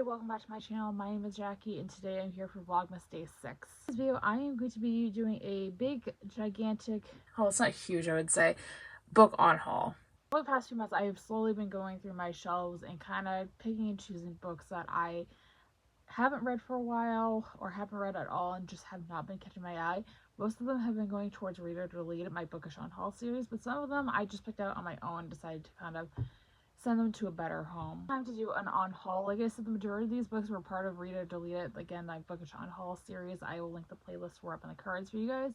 welcome back to my channel. My name is Jackie and today I'm here for Vlogmas Day 6. In this video I am going to be doing a big, gigantic, oh it's not huge I would say, book on haul. Over the past few months I have slowly been going through my shelves and kind of picking and choosing books that I haven't read for a while or haven't read at all and just have not been catching my eye. Most of them have been going towards Reader Deleted, my Bookish Unhaul series, but some of them I just picked out on my own and decided to kind of send them to a better home. Time to do an on haul. Like I said, the majority of these books were part of Read or Delete It. Again, my Bookish on haul series. I will link the playlist for up in the cards for you guys.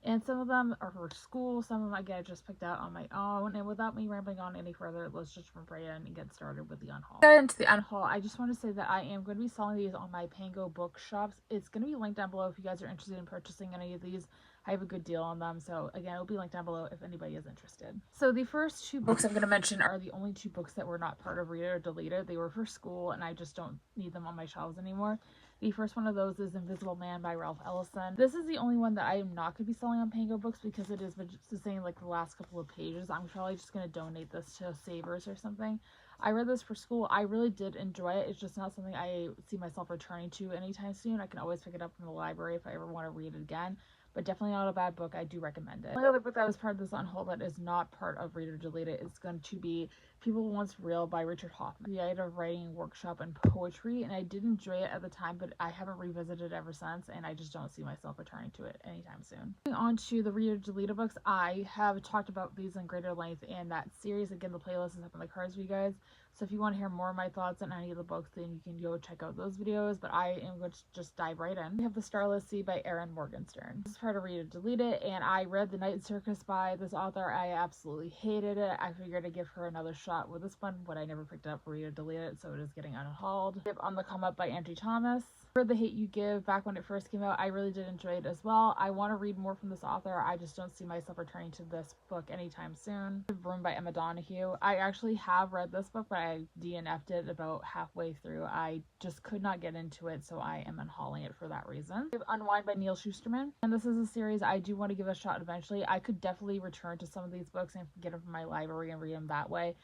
And some of them are for school. Some of them again I just picked out on my own. And without me rambling on any further, let's just jump right in and get started with the unhaul. Get into the unhaul. I just want to say that I am going to be selling these on my Pango bookshops. It's going to be linked down below if you guys are interested in purchasing any of these. I have a good deal on them, so again, it'll be linked down below if anybody is interested. So the first two books I'm going to mention are the only two books that were not part of Read or Delete It. They were for school, and I just don't need them on my shelves anymore. The first one of those is Invisible Man by Ralph Ellison. This is the only one that I am not going to be selling on Pango Books because it is just saying like the last couple of pages. I'm probably just going to donate this to Savers or something. I read this for school. I really did enjoy it. It's just not something I see myself returning to anytime soon. I can always pick it up from the library if I ever want to read it again. But definitely not a bad book. I do recommend it. The only other book that was part of this unhaul that is not part of Read or Delete It is going to be People Once Real by Richard Hoffman. Creative writing workshop and poetry, and I did enjoy it at the time, but I haven't revisited it ever since, and I just don't see myself returning to it anytime soon. Moving on to the Read or Delete It books, I have talked about these in greater length in that series. Again, the playlist is up in the cards for you guys. So if you want to hear more of my thoughts on any of the books, then you can go check out those videos, but I am going to just dive right in. We have The Starless Sea by Erin Morgenstern. This is part of Read or Delete It, and I read The Night Circus by this author. I absolutely hated it. I figured I'd give her another shot with this one, but I never picked it up for Read or Delete It, so it is getting unhauled. We have On the Come Up by Angie Thomas. For The Hate You Give, back when it first came out, I really did enjoy it as well. I want to read more from this author. I just don't see myself returning to this book anytime soon. Room by Emma Donoghue. I actually have read this book, but I DNF'd it about halfway through. I just could not get into it, so I am unhauling it for that reason. We have Unwind by Neil Shusterman. And this is a series I do want to give a shot eventually. I could definitely return to some of these books and get them from my library and read them that way.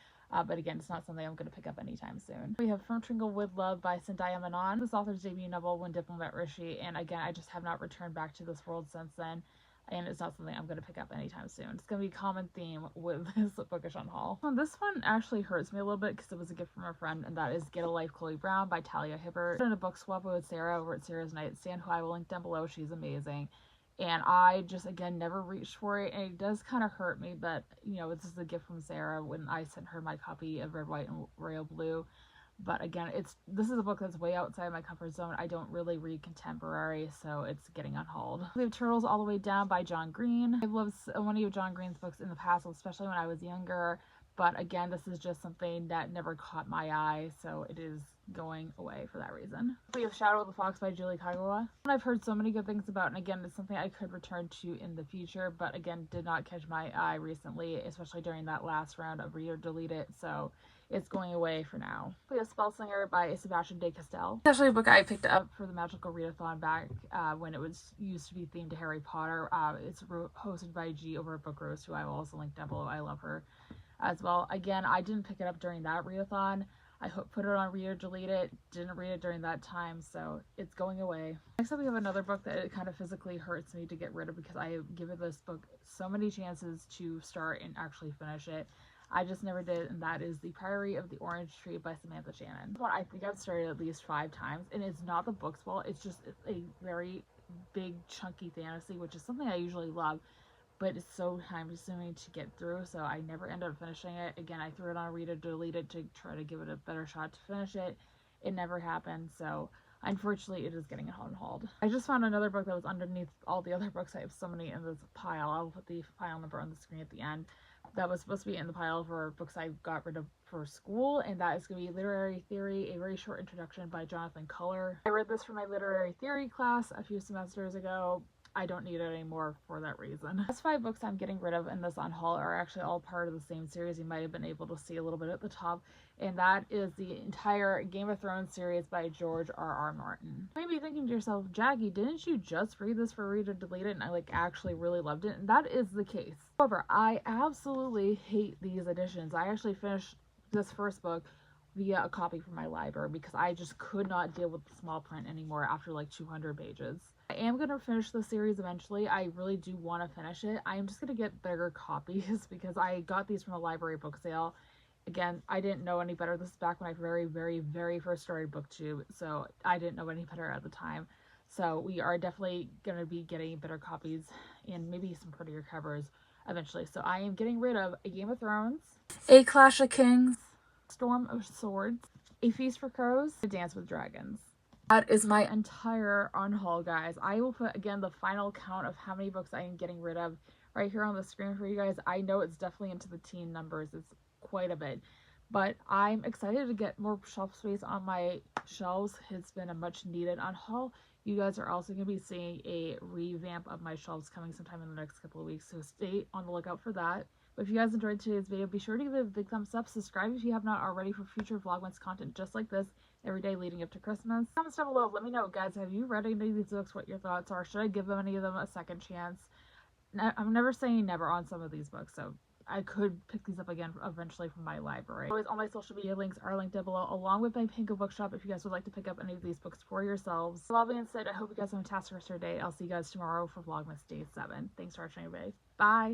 But again, it's not something I'm going to pick up anytime soon. We have From Tringlewood Love by Zendaya Manon. This author's debut novel, When Diplomat Rishi, and again, I just have not returned back to this world since then, and it's not something I'm going to pick up anytime soon. It's going to be a common theme with this bookish unhaul. This one actually hurts me a little bit because it was a gift from a friend, and that is Get a Life, Chloe Brown by Talia Hibbert. I did a book swap with Sarah over at Sarah's Nightstand, who I will link down below. She's amazing. And I just, again, never reached for it, and it does kind of hurt me that, you know, this is a gift from Sarah when I sent her my copy of Red, White, and Royal Blue. But again, this is a book that's way outside my comfort zone. I don't really read contemporary, so it's getting unhauled. We have Turtles All the Way Down by John Green. I've loved one of John Green's books in the past, especially when I was younger. But again, this is just something that never caught my eye, so it is going away for that reason. We have Shadow of the Fox by Julie Kagawa. I've heard so many good things about, and again, it's something I could return to in the future, but again, did not catch my eye recently, especially during that last round of Read or Delete It, so it's going away for now. We have Spellslinger by Sebastian de Castell. It's actually a book I picked up for the Magical Readathon back when it was used to be themed to Harry Potter. It's hosted by G over at Book Roast, who I will also link down below. I love her as well. Again, I didn't pick it up during that readathon. I put it on Read or Delete It, didn't read it during that time, so it's going away. Next up, we have another book that it kind of physically hurts me to get rid of because I have given this book so many chances to start and actually finish it. I just never did, and that is The Priory of the Orange Tree by Samantha Shannon. One I think I've started at least 5 times, and it's not the book's fault, it's just a very big, chunky fantasy, which is something I usually love. But it's so time-consuming to get through, so I never end up finishing it. Again, I threw it on Read or Delete It to try to give it a better shot to finish it. It never happened, so unfortunately it is getting unhauled. I just found another book that was underneath all the other books. I have so many in this pile. I'll put the file number on the screen at the end. That was supposed to be in the pile for books I got rid of for school, and that is going to be Literary Theory, A Very Short Introduction by Jonathan Culler. I read this for my literary theory class a few semesters ago. I don't need it anymore for that reason. The last 5 books I'm getting rid of in this unhaul are actually all part of the same series. You might have been able to see a little bit at the top, and that is the entire Game of Thrones series by George R.R. Martin. You may be thinking to yourself, Jackie, didn't you just read this for Read or Delete It and I actually really loved it? And that is the case. However, I absolutely hate these editions. I actually finished this first book via a copy from my library because I just could not deal with the small print anymore after like 200 pages. I am going to finish the series eventually. I really do want to finish it. I am just going to get bigger copies because I got these from a library book sale. Again, I didn't know any better. This is back when I very first started BookTube, so I didn't know any better at the time. So we are definitely going to be getting better copies and maybe some prettier covers eventually. So I am getting rid of A Game of Thrones, A Clash of Kings, Storm of Swords, A Feast for Crows, A Dance with Dragons. That is my entire unhaul, guys. I will put, again, the final count of how many books I am getting rid of right here on the screen for you guys. I know it's definitely into the teen numbers. It's quite a bit. But I'm excited to get more shelf space on my shelves. It's been a much needed unhaul. You guys are also going to be seeing a revamp of my shelves coming sometime in the next couple of weeks. So stay on the lookout for that. But if you guys enjoyed today's video, be sure to give it a big thumbs up. Subscribe if you have not already for future Vlogmas content just like this every day leading up to Christmas. Comments down below. Let me know, guys. Have you read any of these books? What your thoughts are? Should I give any of them a second chance? I'm never saying never on some of these books, so I could pick these up again eventually from my library. Always, all my social media links are linked down below, along with my Pinko bookshop if you guys would like to pick up any of these books for yourselves. With all that being said, I hope you guys have a fantastic rest of your day. I'll see you guys tomorrow for Vlogmas Day 7. Thanks for watching, everybody. Bye!